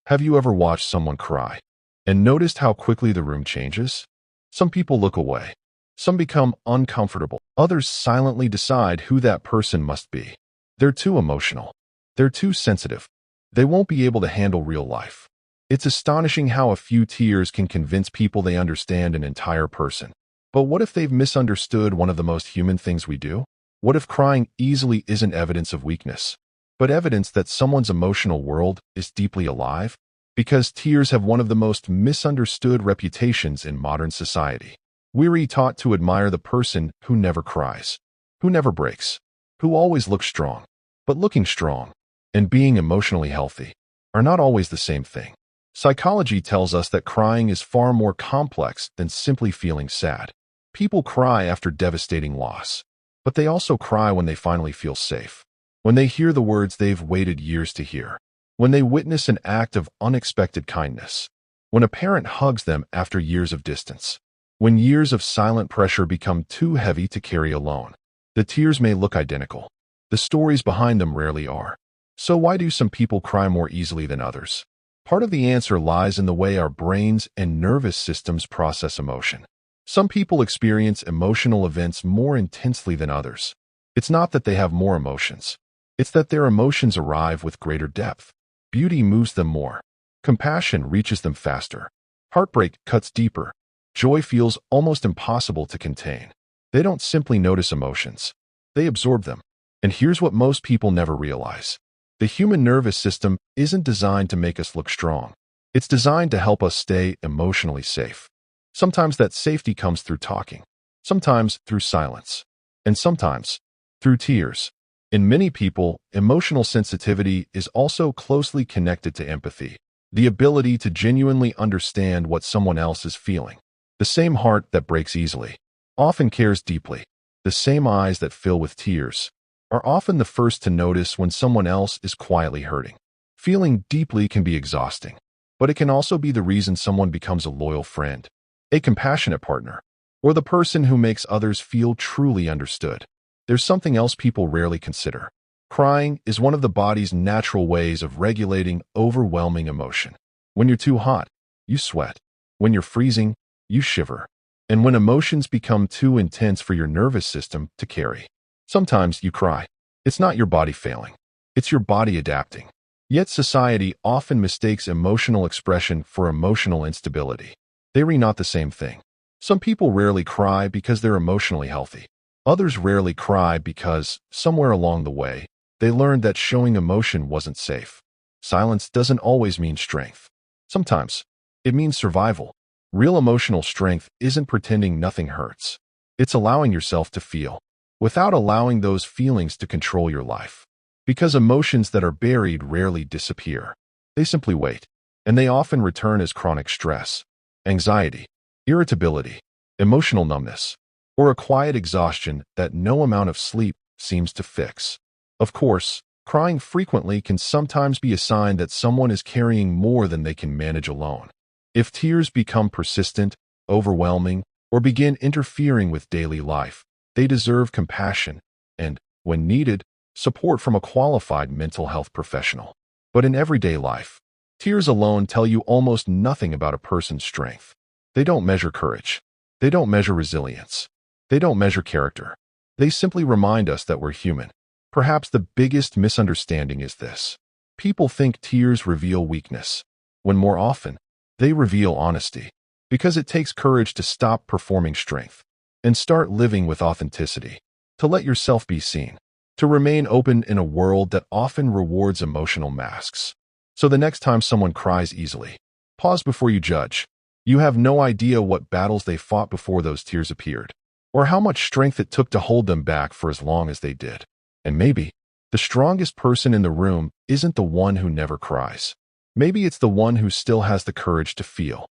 Have you ever watched someone cry and noticed how quickly the room changes? Some people look away. Some become uncomfortable. Others silently decide who that person must be. They're too emotional. They're too sensitive. They won't be able to handle real life. It's astonishing how a few tears can convince people they understand an entire person. But what if they've misunderstood one of the most human things we do? What if crying easily isn't evidence of weakness, but evidence that someone's emotional world is deeply alive? Because tears have one of the most misunderstood reputations in modern society. We're taught to admire the person who never cries, who never breaks, who always looks strong. But looking strong and being emotionally healthy are not always the same thing. Psychology tells us that crying is far more complex than simply feeling sad. People cry after devastating loss, but they also cry when they finally feel safe, when they hear the words they've waited years to hear, when they witness an act of unexpected kindness, when a parent hugs them after years of distance, when years of silent pressure become too heavy to carry alone. The tears may look identical. The stories behind them rarely are. So why do some people cry more easily than others? Part of the answer lies in the way our brains and nervous systems process emotion. Some people experience emotional events more intensely than others. It's not that they have more emotions. It's that their emotions arrive with greater depth. Beauty moves them more. Compassion reaches them faster. Heartbreak cuts deeper. Joy feels almost impossible to contain. They don't simply notice emotions. They absorb them. And here's what most people never realize. The human nervous system isn't designed to make us look strong. It's designed to help us stay emotionally safe. Sometimes that safety comes through talking, sometimes through silence, and sometimes through tears. In many people, emotional sensitivity is also closely connected to empathy, the ability to genuinely understand what someone else is feeling. The same heart that breaks easily often cares deeply. The same eyes that fill with tears are often the first to notice when someone else is quietly hurting. Feeling deeply can be exhausting, but it can also be the reason someone becomes a loyal friend, a compassionate partner, or the person who makes others feel truly understood. There's something else people rarely consider. Crying is one of the body's natural ways of regulating overwhelming emotion. When you're too hot, you sweat. When you're freezing, you shiver. And when emotions become too intense for your nervous system to carry, sometimes you cry. It's not your body failing. It's your body adapting. Yet society often mistakes emotional expression for emotional instability. They're not the same thing. Some people rarely cry because they're emotionally healthy. Others rarely cry because, somewhere along the way, they learned that showing emotion wasn't safe. Silence doesn't always mean strength. Sometimes, it means survival. Real emotional strength isn't pretending nothing hurts. It's allowing yourself to feel, without allowing those feelings to control your life. Because emotions that are buried rarely disappear. They simply wait, and they often return as chronic stress, anxiety, irritability, emotional numbness, or a quiet exhaustion that no amount of sleep seems to fix. Of course, crying frequently can sometimes be a sign that someone is carrying more than they can manage alone. If tears become persistent, overwhelming, or begin interfering with daily life, they deserve compassion and, when needed, support from a qualified mental health professional. But in everyday life, tears alone tell you almost nothing about a person's strength. They don't measure courage. They don't measure resilience. They don't measure character. They simply remind us that we're human. Perhaps the biggest misunderstanding is this. People think tears reveal weakness, when more often, they reveal honesty. Because it takes courage to stop performing strength and start living with authenticity, to let yourself be seen, to remain open in a world that often rewards emotional masks. So the next time someone cries easily, pause before you judge. You have no idea what battles they fought before those tears appeared, or how much strength it took to hold them back for as long as they did. And maybe, the strongest person in the room isn't the one who never cries. Maybe it's the one who still has the courage to feel,